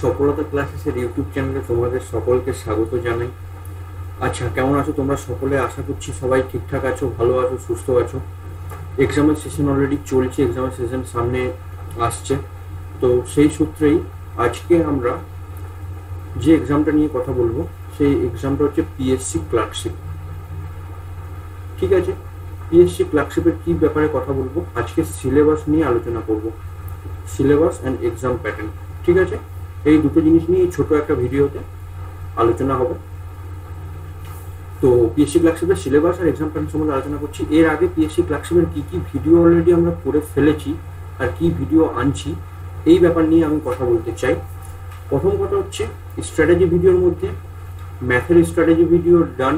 সফলতা ক্লাসেসের ইউটিউব চ্যানেলে তোমাদের সকলকে স্বাগত জানাই। আচ্ছা, কেমন আছো তোমরা সকলে? আশা করছি সবাই ঠিকঠাক আছো, ভালো আছো, সুস্থ আছো। এক্সামের সেশন অলরেডি চলছে, এক্সামের সেশন সামনে আসছে। তো সেই সূত্রেই আজকে আমরা যে এক্সামটা নিয়ে কথা বলবো সেই এক্সামটা হচ্ছে পিএসসি ক্লার্কশিপ। ঠিক আছে, পিএসসি ক্লার্কশিপের কি ব্যাপারে কথা বলবো, আজকে সিলেবাস নিয়ে আলোচনা করব, সিলেবাস অ্যান্ড এক্সাম প্যাটার্ন। ঠিক আছে, এই দুটো জিনিস নিয়ে ছোট একটা ভিডিওতে আলোচনা হবে। তো পিএসসি ক্লার্কশিপের সিলেবাস আর এক্সাম প্যাটার্ন সম্বন্ধে আলোচনা করছি। এর আগে পিএসসি ক্লার্কশিপের কি কি ভিডিও অলরেডি আমরা করে ফেলেছি আর কি ভিডিও আনছি, এই ব্যাপার নিয়ে আমি কথা বলতে চাই। প্রথম কথা হচ্ছে স্ট্র্যাটেজি ভিডিওর মধ্যে ম্যাথের স্ট্র্যাটেজি ভিডিও ডান,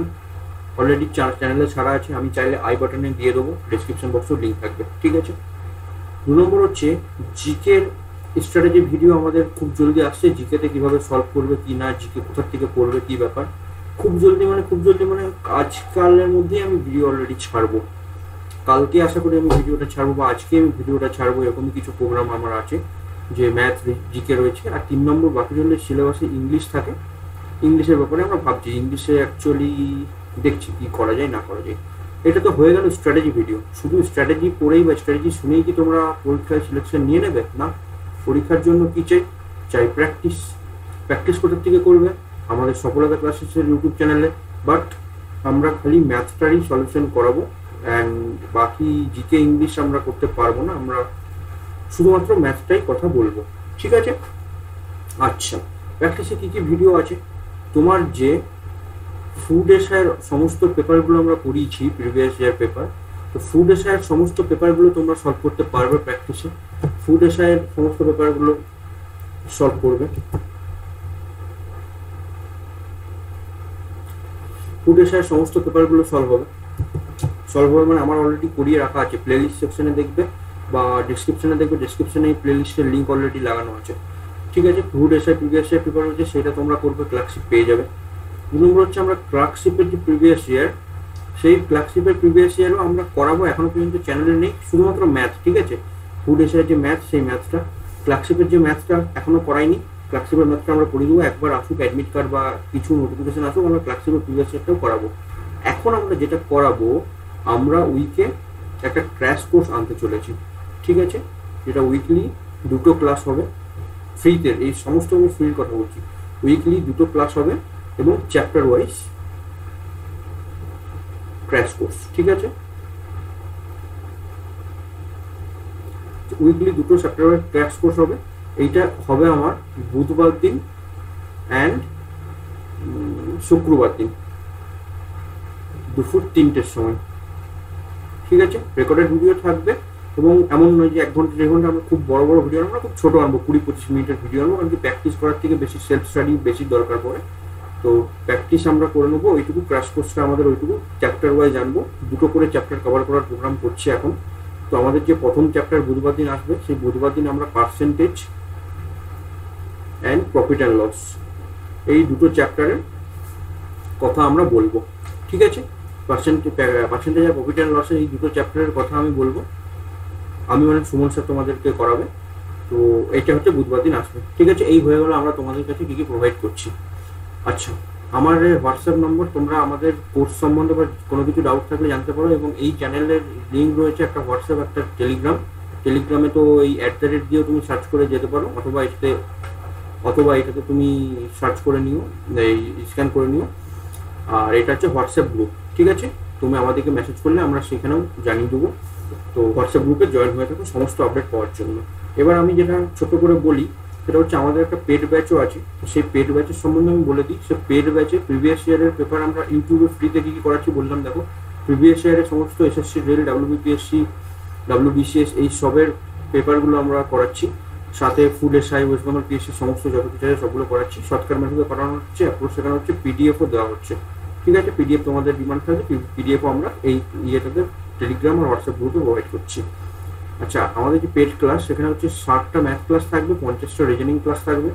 অলরেডি চ্যানেলে ছাড়া আছে, আমি চাইলে আই বাটনে দিয়ে দেবো, ডিসক্রিপশন বক্সেও লিঙ্ক থাকবে। ঠিক আছে, 2 নম্বর হচ্ছে জিকের স্ট্র্যাটেজি ভিডিও আমাদের খুব জলদি আসছে। জিকেতে কিভাবে সলভ করবে কি না, জিকে কোথা থেকে পড়বে কি ব্যাপার, খুব জলদি মানে আজকালের মধ্যেই আমি ভিডিও অলরেডি ছাড়বো। কালকে আশা করি আমি ভিডিওটা ছাড়বো, বা আজকে আমি ভিডিওটা ছাড়বো, এরকমই কিছু প্রোগ্রাম আমার আছে যে ম্যাথ জিকে রয়েছে। আর 3 নম্বর বাকি রইলে সিলেবাসে ইংলিশ থাকে। ইংলিশের ব্যাপারে আমরা ভাবছি, ইংলিশে অ্যাকচুয়ালি দেখছি কি করা যায় না করা যায়। এটা তো হয়ে গেল স্ট্র্যাটেজি ভিডিও। শুধু স্ট্র্যাটেজি পড়েই বা স্ট্র্যাটেজি শুনেই কি তোমরা পরীক্ষায় সিলেকশন নিয়ে নেবে? না, পরীক্ষার জন্য কি চাই প্র্যাকটিস। প্র্যাকটিস কোথার থেকে করবে? আমাদের সফলতা ক্লাসেসের ইউটিউব চ্যানেলে। বাট আমরা খালি ম্যাথটারই সলিউশন করাবো, অ্যান্ড বাকি জিকে ইংলিশ আমরা করতে পারবো না, আমরা শুধুমাত্র ম্যাথটাই কথা বলবো। ঠিক আছে, আচ্ছা, প্র্যাকটিসে কী কী ভিডিও আছে? তোমার যে ফুড এসআইয়ের সমস্ত পেপারগুলো আমরা করিয়েছি, প্রিভিয়াস ইয়ার পেপার, তো ফুড এসআইয়ের সমস্ত পেপারগুলো তোমরা সলভ করতে পারবে প্র্যাকটিসে। ফুড এসআইয়ের সমস্ত পেপারগুলো সলভ করবে। ফুড এসআইয়ের সমস্ত পেপারগুলো সলভ হবে মানে আমার অলরেডি করিয়ে রাখা আছে, প্লেলিস্ট সেকশনে দেখবে বা ডিসক্রিপশনে দেখবে, ডিসক্রিপশনে এই প্লেলিস্টের লিঙ্ক অলরেডি লাগানো আছে। ঠিক আছে, food SI previous year paper হচ্ছে সেটা তোমরা করবে, ক্লার্কশিপ পেয়ে যাবে। 2 নম্বর হচ্ছে আমরা ক্লার্কশিপের যে প্রিভিয়াস ইয়ার, সেই ক্লার্কশিপের প্রিভিয়াস ইয়ারও আমরা করাবো, এখনো পর্যন্ত চ্যানেলে নেই, শুধুমাত্র ম্যাথ। ঠিক আছে, ফুড এসআইয়ের যে ম্যাথ, সেই ম্যাথটা, ক্লার্কশিপের যে ম্যাথটা এখনো করাইনি, ক্লার্কশিপের ম্যাথটা আমরা করিয়ে দেবো। একবার আসুক অ্যাডমিট কার্ড বা কিছু নোটিফিকেশন আসুক, আমরা ক্লার্কশিপের প্রিভিয়াস ইয়ারটাও করাবো। এখন আমরা যেটা করাবো, আমরা উইকে একটা ক্র্যাশ কোর্স আনতে চলেছি। ঠিক আছে, যেটা উইকলি 2টো ক্লাস হবে ফ্রিতে, এই সমস্ত আমি ফ্রির কথা বলছি। উইকলি 2টো ক্লাস হবে এবং চ্যাপ্টার ওয়াইজ ক্র্যাশ কোর্স। ঠিক আছে, উইকলি 2টো চ্যাপ্টার ওয়াইজ ক্র্যাশ কোর্স হবে। এইটা হবে আমার বুধবার দিন অ্যান্ড শুক্রবার দিন দুপুর 3টের সময়। ঠিক আছে, রেকর্ডেড ভিডিও থাকবে, এবং এমন নয় যে 1 ঘন্টা 1.5 ঘন্টা আমরা খুব বড় বড় ভিডিও আমরা খুব ছোট আনবো, 20-25 মিনিটের ভিডিও আনবো, কারণ কি প্র্যাকটিস করার থেকে বেশি সেলফ স্টাডি বেশি দরকার পড়ে। তো প্র্যাকটিস আমরা করে নেবো, ওইটুকু ক্র্যাশ কোর্সটা আমাদের ওইটুকু চ্যাপ্টার ওয়াইজ জানবো। 2টো করে চ্যাপ্টার কভার করার প্রোগ্রাম করছি এখন। তো আমাদের যে প্রথম চ্যাপ্টার বুধবার দিন আসবে, সেই বুধবার দিন আমরা percentage and profit and loss, এই 2টো চ্যাপ্টারের কথা আমরা বলবো। ঠিক আছে, পার্সেন্টেজ আর প্রফিট অ্যান্ড লসের এই 2টো চ্যাপ্টারের কথা আমি বলবো, আমি মানে সুমন স্যার তোমাদেরকে করাবে। তো এইটা হচ্ছে বুধবার দিন আসবে। ঠিক আছে, এই হয়ে গেলো আমরা তোমাদের কাছে কী কী প্রোভাইড করছি। আচ্ছা, আমার হোয়াটসঅ্যাপ নম্বর, তোমরা আমাদের কোর্স সম্বন্ধে বা কোনো কিছু ডাউট থাকলে জানতে পারো, এবং এই চ্যানেলের লিঙ্ক রয়েছে একটা হোয়াটসঅ্যাপ, একটা টেলিগ্রামে তো এই @ দিয়েও তুমি সার্চ করে যেতে পারো, অথবা এটাতে তুমি সার্চ করে নিও, এই স্ক্যান করে নিও। আর এটা হচ্ছে হোয়াটসঅ্যাপ গ্রুপ। ঠিক আছে, তুমি আমাদেরকে মেসেজ করলে আমরা সেখানেও জানিয়ে দেবো। তো হোয়াটসঅ্যাপ গ্রুপে জয়েন হয়ে থাকো সমস্ত আপডেট পাওয়ার জন্য। এবার আমি যেটা ছোট করে বলি, সেটা হচ্ছে আমাদের একটা পেড ব্যাচও আছে। সেই পেড ব্যাচের সম্বন্ধে আমি বলে দিই। সে পেড ব্যাচে প্রিভিয়াস ইয়ারের পেপার আমরা ইউটিউবে ফ্রিতে কী কী করাচ্ছি বললাম। দেখো, প্রিভিয়াস ইয়ারের সমস্ত এসএসসি রেল, WBPSC, WBCS এই সবের পেপারগুলো আমরা করাচ্ছি, সাথে food SI, West Bengal PSC সমস্ত যত কিছু আছে সবগুলো করাচ্ছি। শর্টকাট মেথডে করানো হচ্ছে, অ্যাপ্রোচ শেখানো হচ্ছে, পিডিএফও দেওয়া হচ্ছে। ঠিক আছে, পিডিএফ তোমাদের ডিমান্ড থাকবে, পিডিএফও আমরা এই ইয়েটাতে টেলিগ্রাম আর হোয়াটসঅ্যাপ গ্রুপে প্রোভাইড করছি। আচ্ছা, আমাদের যে পেড ক্লাস, সেখানে হচ্ছে 60টা ম্যাথ ক্লাস থাকবে, 50টা রিজনিং ক্লাস থাকবে,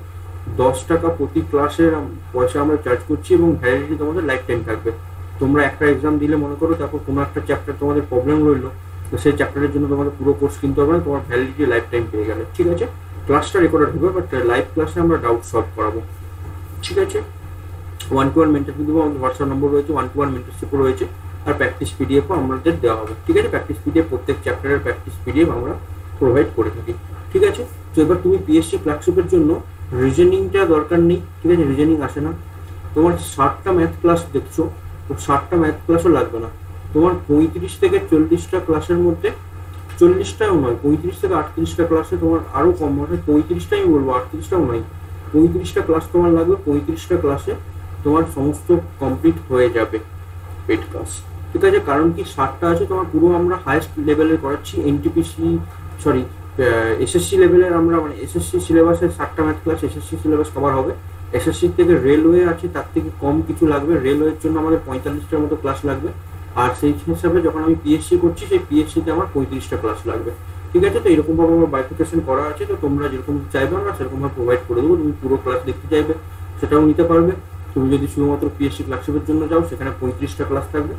10 টাকা প্রতি ক্লাসের পয়সা আমরা চার্জ করছি, এবং ভ্যালিডিটি তোমাদের লাইফ টাইম থাকবে। তোমরা একটা এক্সাম দিলে মনে করো, তারপর কোনো একটা চ্যাপ্টার তোমাদের প্রবলেম রইলো, তো সেই চ্যাপ্টারের জন্য তোমাদের পুরো কোর্স কিনতে হবে না, তোমার ভ্যালিডিটি লাইফ টাইম পেয়ে গেলে। ঠিক আছে, ক্লাসটা রেকর্ডেড হবে, বাট লাইভ ক্লাসে আমরা ডাউট সলভ করাবো। ঠিক আছে, 1-to-1 মেন্টরশিপ দেবো, আমাদের হোয়াটসঅ্যাপ নম্বর রয়েছে, 1-to-1 মেন্টরশিপও রয়েছে, আর প্র্যাকটিস পিডিএফও আমাদের দেওয়া হবে। ঠিক আছে, প্র্যাকটিস পিডিএফ প্রত্যেক চ্যাপ্টারের প্র্যাকটিস পিডিএফ আমরা প্রোভাইড করে থাকি। ঠিক আছে, তো এবার তুমি পিএসসি ক্লার্কশিপের জন্য রিজনিংটা দরকার নেই। ঠিক আছে, রিজনিং আসে না। তোমার 60টা ম্যাথ ক্লাস দেখছো, তো 60টা ম্যাথ ক্লাসও লাগবে না। তোমার 35 থেকে 40টা ক্লাসের মধ্যে, 40টাও নয়, 35 থেকে 38টা ক্লাসে তোমার আরও কম, মানে 35টাই আমি বলবো, 38টাও নয়, 35টা ক্লাস তোমার লাগবে। 35টা ক্লাসে তোমার সমস্ত কমপ্লিট হয়ে যাবে পেড ক্লাস। ঠিক আছে, কারণ কি 60টা আছে তোমার, পুরো আমরা হাইয়েস্ট লেভেলের করাচ্ছি, এনটিপিসি সরি এসএসসি লেভেলের, আমরা মানে এসএসসি সিলেবাসের 60টা math class SSC syllabus cover হবে। এসএসসি থেকে রেলওয়ে আছে, তার থেকে কম কিছু লাগবে, রেলওয়ের জন্য আমাদের 45টার মতো ক্লাস লাগবে। আর সেই হিসাবে যখন আমি পিএসসি করছি, সেই পিএসসিতে আমার 35টা ক্লাস লাগবে। ঠিক আছে, তো এরকমভাবে আমার বাইফিকেশন করা আছে, তো তোমরা যেরকম চাইবে আমরা সেরকমভাবে প্রোভাইড করে দেবো। তুমি পুরো ক্লাস দেখতে চাইবে সেটাও নিতে পারবে। তুমি যদি শুধুমাত্র পিএসসি ক্লার্কশিপের জন্য যাও, সেখানে 35টা ক্লাস থাকবে,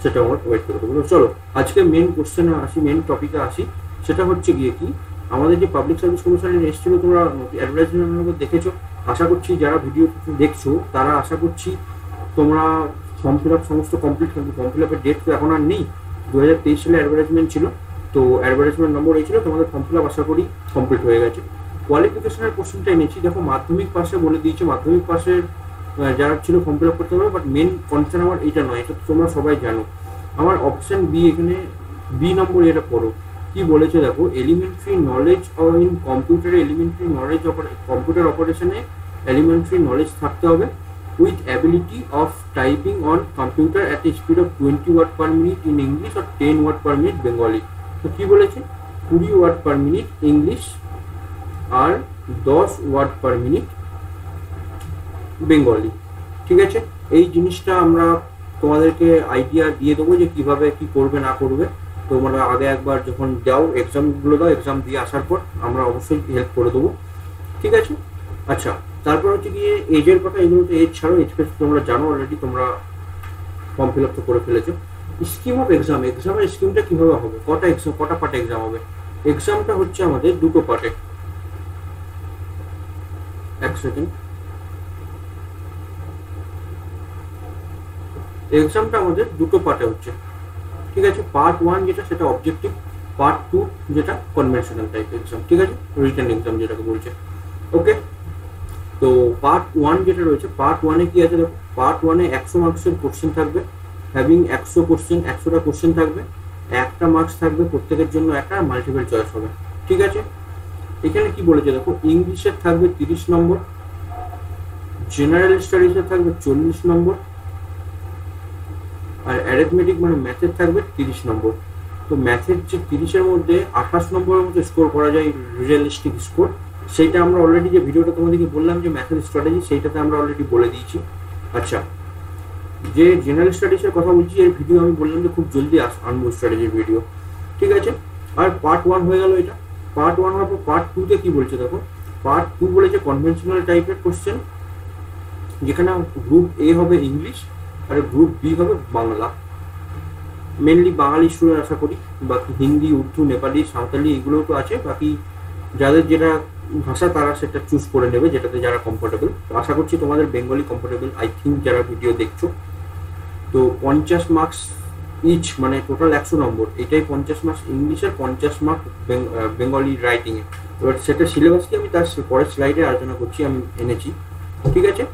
সেটাও আমরা প্রোভাইড করে দেবো। চলো আজকে মেন কোশ্চেনে আসি, মেন টপিকে আসি। সেটা হচ্ছে গিয়ে কি, আমাদের যে পাবলিক সার্ভিস কমিশনের এসেছিলো, তোমরা অ্যাডভার্টাইজমেন্ট দেখেছো, আশা করছি যারা ভিডিও দেখছো তারা আশা করছি তোমরা ফর্ম ফিল আপ সমস্ত কমপ্লিট থাকবে। ফর্ম ফিল আপের ডেট তো এখন আর নেই, 2023 সালে অ্যাডভার্টাইজমেন্ট ছিল, তো অ্যাডভার্টাইজমেন্ট নম্বর এই ছিল, তোমাদের ফর্ম ফিল আপ আশা করি কমপ্লিট হয়ে গেছে। কোয়ালিফিকেশনের কোশ্চেনটা এনেছি, দেখো মাধ্যমিক পাশে বলে দিয়েছে, মাধ্যমিক পাশে যারা ছিল ফর্ম ফিল আপ করতে হবে, বাট মেন কনসার্ন আমার এটা নয়, এটা তোমরা সবাই জানো। আমার অপশন বি, এখানে বি নম্বর এটা পড়ো, কি বলেছে দেখো, এলিমেন্টারি নলেজ ইন কম্পিউটারে, এলিমেন্টারি নলেজ কম্পিউটার অপারেশনে এলিমেন্টারি নলেজ থাকতে হবে, with ability of typing on computer at a speed of 20 watt per minute in English or 10 watt per minute Bengali। তো কি বলেছে, 20 ওয়াট per minute ইংলিশ আর 10 watt per minute Bengali. ঠিক আছে, এই জিনিসটা আমরা তোমাদেরকে আইডিয়া দিয়ে দেবো যে কিভাবে কি করবে না করবে। তোমরা আগে একবার যখন দাও, এক্সামগুলো দাও, এক্সাম দিয়ে আসার পর আমরা অবশ্যই হেল্প করে দেবো। ঠিক আছে, আচ্ছা তারপর হচ্ছে গিয়ে এজের কথা, এগুলো তো এজ ছাড়ো, এজ ফেজ তোমরা জানো অলরেডি, তোমরা ফর্ম ফিল আপ তো করে ফেলেছো। স্কিম অফ এক্সাম, এক্সামের স্কিমটা কীভাবে হবে, কটা পার্টে এক্সাম হবে। এক্সামটা হচ্ছে আমাদের দুটো পার্টে, এক সেকেন্ড, এক্সামটা আমাদের দুটো পার্টে হচ্ছে। ঠিক আছে, পার্ট 1 যেটা সেটা অবজেক্টিভ, পার্ট 2 যেটা কনভেনশনাল টাইপ এক্সাম। ঠিক আছে, রিটেন এক্সাম যেটাকে বলছে। ওকে, তো পার্ট 1 যেটা রয়েছে, পার্ট 1-এ কি আছে দেখো, পার্ট 1-এ 100 মার্কসের কোশ্চেন থাকবে, হ্যাভিং 100 কোশ্চেন, 100টা কোশ্চেন থাকবে, একটা মার্কস থাকবে প্রত্যেকের জন্য, একটা মাল্টিপল চয়েস হবে। ঠিক আছে, এখানে কি বলেছে দেখো, ইংলিশের থাকবে 30 নম্বর, জেনারেল স্টাডিজের থাকবে 40 নম্বর, আর অ্যারিথমেটিক মানে ম্যাথের থাকবে 30 নম্বর। তো ম্যাথের যে 30-এর মধ্যে 28 নম্বরের মধ্যে স্কোর করা যায় রিয়েলিস্টিক স্কোর, সেইটা আমরা অলরেডি যে ভিডিওটা তোমাদেরকে বললাম যে ম্যাথের স্ট্র্যাটেজি, সেইটাতে আমরা অলরেডি বলে দিয়েছি। আচ্ছা, যে জেনারেল স্টাডিজের কথা বলছি, এর ভিডিও আমি বললাম যে খুব জলদি আনবো স্ট্র্যাটেজির ভিডিও। ঠিক আছে, আর পার্ট 1 হয়ে গেল এটা। পার্ট 1 হওয়ার পর পার্ট 2-তে কি বলছে দেখো, পার্ট 2 বলেছে কনভেনশনাল টাইপের কোশ্চেন, যেখানে গ্রুপ এ হবে ইংলিশ আর গ্রুপ বি হবে বাংলা। মেনলি বাঙালি স্টুডেন্ট আশা করি, বাকি হিন্দি, উর্দু, নেপালি, সাঁওতালি এগুলোও তো আছে, বাকি যাদের যেটা ভাষা তারা সেটা চুজ করে নেবে, যেটাতে যারা কমফোর্টেবল। তো আশা করছি তোমাদের বেঙ্গলি কমফোর্টেবল, আই থিঙ্ক যারা ভিডিও দেখছো। তো 50 মার্কস ইচ, মানে টোটাল 100 নম্বর, এটাই 50 মার্কস ইংলিশের, 50 মার্ক বেঙ্গলি রাইটিংয়ে। এবার সেটা সিলেবাসকে আমি তার পরের স্লাইডে আলোচনা করছি, আমি এনেছি। ঠিক আছে,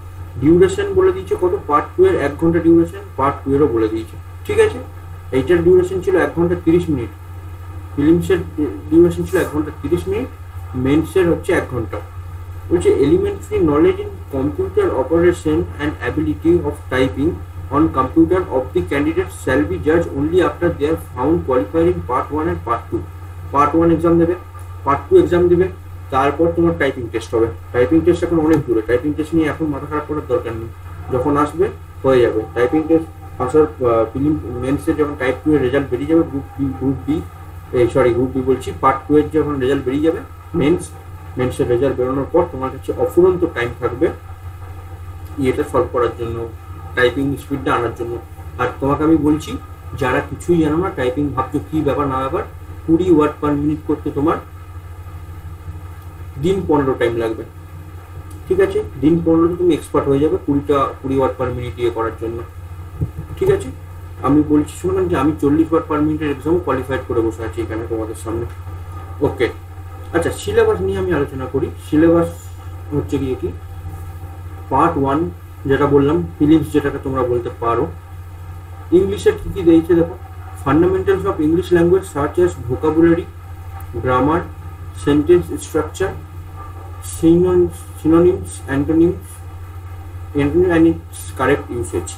ডিউরেশন বলে দিয়েছে কত, পার্ট 2 এর 1 ঘন্টা ডিউরেশন, পার্ট 2 এরও বলে দিয়েছে। ঠিক আছে, এইটার ডিউরেশন ছিল 1 ঘন্টা 30 মিনিট, ফিলিমসের ডিউরেশন ছিল 1 ঘন্টা 30 মিনিট, মেন্সের হচ্ছে 1 ঘন্টা। বলছে elementary knowledge in computer operation and ability of typing on computer of the candidate shall be জাজ only after they are found qualified in part 1 and part 2। Part 1 exam দেবে, part 2 exam দেবে, তারপর তোমার typing test হবে। Typing test এখন অনেক দূরে, typing test নিয়ে এখন মাথা খারাপ করার দরকার নেই, যখন আসবে হয়ে যাবে। টাইপিং টেস্ট আসার ফিলিম মেন্সের যখন টাইপ 2 এর রেজাল্ট বেরিয়ে যাবে, গ্রুপ বি বলছি, পার্ট 2 এর যখন রেজাল্ট বেরিয়ে যাবে, মেন্সের রেজাল্ট বেরোনোর পর তোমার কাছে অফুরন্ত টাইম থাকবে এটা সলভ করার জন্য, টাইপিং স্পিডটা আনার জন্য। আর তোমাকে আমি বলছি, যারা কিছুই জানো না, টাইপিং ভাবছো কী ব্যাপার না ব্যাপার, 20 ওয়ার্ড পার মিনিট করতে তোমার দিন 15 টাইম লাগবে, ঠিক আছে? দিন 15 তুমি এক্সপার্ট হয়ে যাবে 20 ওয়াট পার মিনিট ইয়ে করার জন্য, ঠিক আছে? আমি বলছি শুনুন যে আমি 40 ওয়াট পার মিনিটের এক্সাম কোয়ালিফাইড করে বসে আছি এখানে তোমাদের সামনে। ওকে, আচ্ছা সিলেবাস নিয়ে আমি আলোচনা করি। সিলেবাস হচ্ছে গিয়ে কি, পার্ট 1 যেটা বললাম ফিলিপস, যেটাকে তোমরা বলতে পারো। ইংলিশের কী কী দিয়েছে দেখো, ফান্ডামেন্টালস অফ ইংলিশ ল্যাঙ্গুয়েজ সার্চ as vocabulary, grammar, sentence structure, synonyms, antonyms, and its correct usage.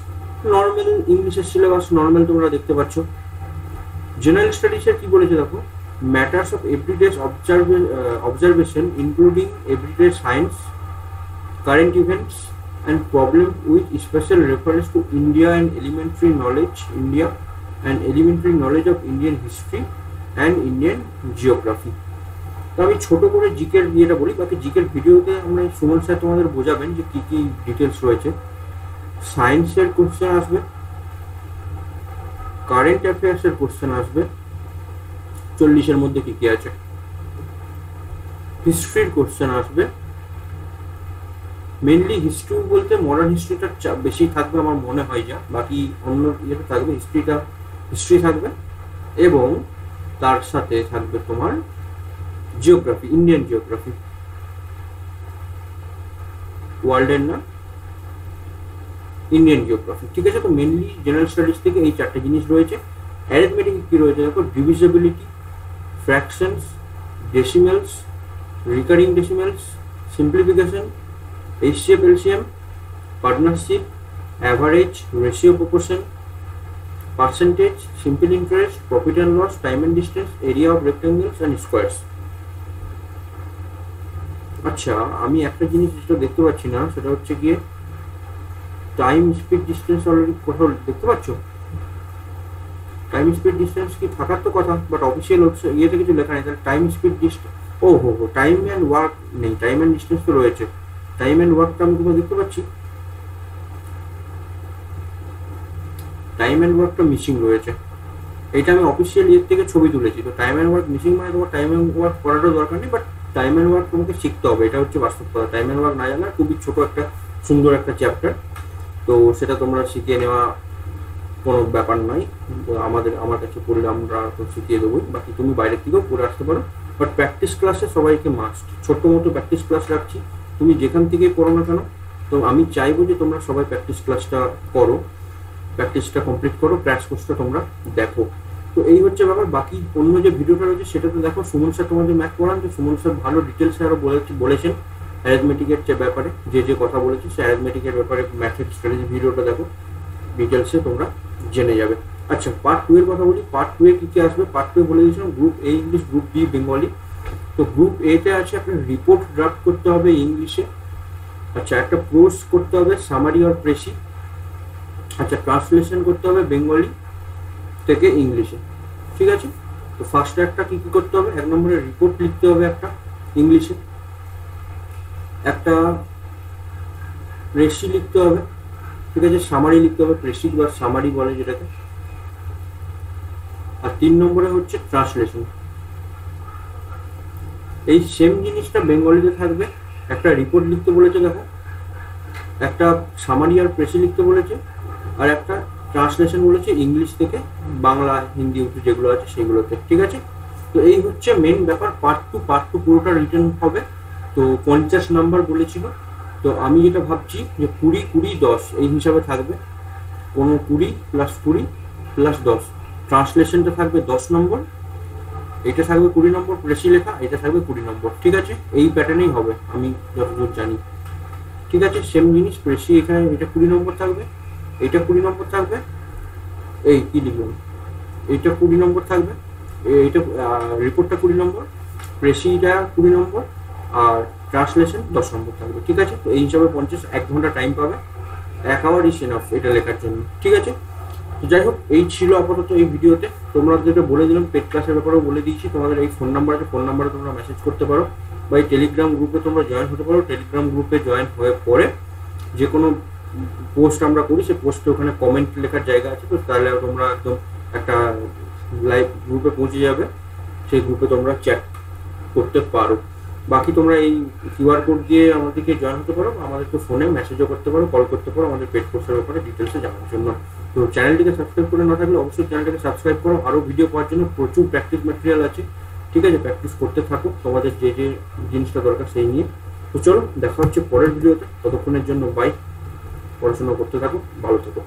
Normal ইংলিশের সিলেবাস নর্মাল তোমরা দেখতে পাচ্ছ। জেনারেল স্টাডিজের কি বলেছে দেখো, matters of everyday observation including everyday science, current events and problem with special reference to India and elementary knowledge of Indian history and Indian geography. তো আমি ছোট করে জিকের ইয়েটা বলি, বাকি জিকের ভিডিওতে আমরা সুমন স্যার তোমাদের বোঝাবেন যে কী কী ডিটেলস রয়েছে। সায়েন্সের কোশ্চেন আসবে, কারেন্ট অ্যাফেয়ার্সের কোশ্চেন আসবে 40-এর মধ্যে কী কী আছে, হিস্ট্রির কোশ্চেন আসবে, মেনলি হিস্ট্রি বলতে মডার্ন হিস্ট্রিটা বেশি থাকবে আমার মনে হয়, যা বাকি অন্য ইয়েটা থাকবে হিস্ট্রি থাকবে, এবং তার সাথে থাকবে তোমার জিওগ্রাফি, ইন্ডিয়ান জিওগ্রাফি, ওয়ার্ল্ডের না, ইন্ডিয়ান জিওগ্রাফি, ঠিক আছে? তো মেনলি জেনারেল স্টাডিজ থেকে এই 4টে জিনিস রয়েছে। অ্যারিথমেটিক কি রয়েছে দেখো, divisibility, fractions, decimals, recurring decimals, simplification, HCF LCM, partnership, average, ratio proportion, percentage, simple interest, profit and loss, time and distance, area of rectangles and squares. আচ্ছা, আমি একটা জিনিস যেটা দেখতে পাচ্ছি না, সেটা হচ্ছে গিয়ে টাইম স্পিড ডিস্টেন্স অলরেডি কোথাও দেখতে পাচ্ছ? টাইম স্পিড ডিস্টেন্স কি থাকার তো কথা, বাট অফিসিয়াল ইয়েতে কিছু লেখা নেই। তাহলে টাইম স্পিড ডিস্টেন্স, ও হো, টাইম অ্যান্ড ওয়ার্ক নেই, টাইম অ্যান্ড ডিস্টেন্স তো রয়েছে। টাইম অ্যান্ড ওয়ার্কটা আমি কোথাও দেখতে পাচ্ছি, টাইম অ্যান্ড ওয়ার্কটা মিসিং রয়েছে। এটা আমি অফিসিয়াল ইয়ের থেকে ছবি তুলেছি। তো টাইম অ্যান্ড ওয়ার্ক মিসিং মানে তোমার টাইম অ্যান্ড ওয়ার্ক করারও দরকার নেই, বাট টাইম অ্যান্ড ওয়ার্ক তোমাকে শিখতে হবে, এটা হচ্ছে বাস্তব কথা। টাইম অ্যান্ড ওয়ার্ক না জানা খুবই ছোট একটা সুন্দর একটা চ্যাপ্টার, তো সেটা তোমরা শিখিয়ে নেওয়া কোনো ব্যাপার নয়। আমার কাছে পড়লে আমরা তো শিখিয়ে দেবোই, বাকি তুমি বাইরের থেকেও পড়ে আসতে পারো। বাট প্র্যাকটিস ক্লাসে সবাইকে মাস্ট, ছোট্ট মতো প্র্যাকটিস ক্লাস রাখছি, তুমি যেখান থেকেই পড়ো না কেন। তো আমি চাইবো যে তোমরা সবাই প্র্যাকটিস ক্লাসটা করো, প্র্যাকটিসটা কমপ্লিট করো, ক্র্যাশ কোর্সটা তোমরা দেখো। তো এই হচ্ছে ব্যাপার। বাকি অন্য যে ভিডিওটা রয়েছে সেটা তো দেখো, সুমন স্যার তোমাদের ম্যাথ পড়ান, তো সুমন স্যার ভালো ডিটেলসে আরও বলেছেন অ্যারিথমেটিকের যে ব্যাপারে, যে কথা বলেছে সে অ্যারিথমেটিকের ব্যাপারে ম্যাথের স্ট্র্যাটেজি ভিডিওটা দেখো, ডিটেলসে তোমরা জেনে যাবে। আচ্ছা, পার্ট 2 এর কথা বলি। পার্ট 2 এ কী কী আসবে? পার্ট 2 বলে দিয়েছিলাম group A English, group B Bengali. তো গ্রুপ এতে আছে আপনার রিপোর্ট ড্রাফট করতে হবে ইংলিশে, আচ্ছা একটা প্রোজ করতে হবে সামারি আর প্রেসি, আচ্ছা ট্রান্সলেশন করতে হবে বেঙ্গলি থেকে ইংলিশে, ঠিক আছে? তো ফার্স্ট একটা কী কী করতে হবে, 1 নম্বরে রিপোর্ট লিখতে হবে একটা ইংলিশে, একটা প্রেসি লিখতে হবে, ঠিক আছে? সামারি লিখতে হবে, প্রেসি বা সামারি বলে যেটাকে। আর 3 নম্বরে হচ্ছে ট্রান্সলেশন। এই সেম জিনিসটা বেঙ্গলিতে থাকবে, একটা রিপোর্ট লিখতে বলেছে দেখো, একটা সামারি আর প্রেসি লিখতে বলেছে, আর একটা ট্রান্সলেশন বলেছে ইংলিশ থেকে বাংলা, হিন্দি, উর্দু যেগুলো আছে সেগুলোতে, ঠিক আছে? তো এই হচ্ছে মেন ব্যাপার। পার্ট টু পুরোটা রিটার্ন হবে। তো 50 নাম্বার বলেছিল, তো আমি যেটা ভাবছি যে 20-20-10 এই হিসাবে থাকবে, কোনো 20 + 20 + 10। ট্রান্সলেশনটা থাকবে 10 নম্বর, এটা থাকবে 20 নম্বর, প্রেসি লেখা এটা থাকবে 20 নম্বর, ঠিক আছে? এই প্যাটার্নেই হবে আমি যতদূর জানি, ঠিক আছে? সেম জিনিস, প্রেসি এখানে এটা 20 নম্বর থাকবে, এইটা 20 নম্বর থাকবে, এই কি লিখলাম, এইটা 20 নম্বর থাকবে, এইটা রিপোর্টটা 20 নম্বর, প্রেসিটা 20 নম্বর, আর ট্রান্সলেশন 10 নম্বর থাকবে, ঠিক আছে? তো এই হিসাবে 50, 1 ঘন্টা টাইম পাবে, 1 আওয়ার ইজ এনাফ এটা লেখার জন্য, ঠিক আছে? তো যাই হোক, এই ছিল আপাতত এই ভিডিওতে। তোমরা যেটা বলে দিলাম পেড ক্লাসের ব্যাপারেও বলে দিয়েছি, তোমাদের এই ফোন নাম্বার আছে, ফোন নাম্বারে তোমরা মেসেজ করতে পারো, বা এই টেলিগ্রাম গ্রুপে তোমরা জয়েন হতে পারো। টেলিগ্রাম গ্রুপে জয়েন হয়ে পরে যে কোনো পোস্ট আমরা করি সে পোস্টে ওখানে কমেন্ট লেখার জায়গা আছে, তো তাহলে তোমরা একদম একটা লাইভ গ্রুপে পৌঁছে যাবে, সেই গ্রুপে তোমরা চ্যাট করতে পারো। বাকি তোমরা এই কিউআর কোড দিয়ে আমাদেরকে জয়েন হতে পারো, আমাদেরকে ফোনে মেসেজও করতে পারো, কল করতে পারো আমাদের পেড কোর্সের ব্যাপারে ডিটেলসে জানার জন্য। তো চ্যানেলটিকে সাবস্ক্রাইব করে না থাকলে অবশ্যই চ্যানেলটিকে সাবস্ক্রাইব করো। আরও ভিডিও পাওয়ার জন্য প্রচুর প্র্যাকটিস ম্যাটেরিয়াল আছে, ঠিক আছে? প্র্যাকটিস করতে থাকো তোমাদের যে যে জিনিসটা দরকার সেই নিয়ে। তো চলো দেখা হচ্ছে পরের ভিডিওতে, ততক্ষণের জন্য বাই। পড়াশোনা করতে থাকো, ভালো থেকো।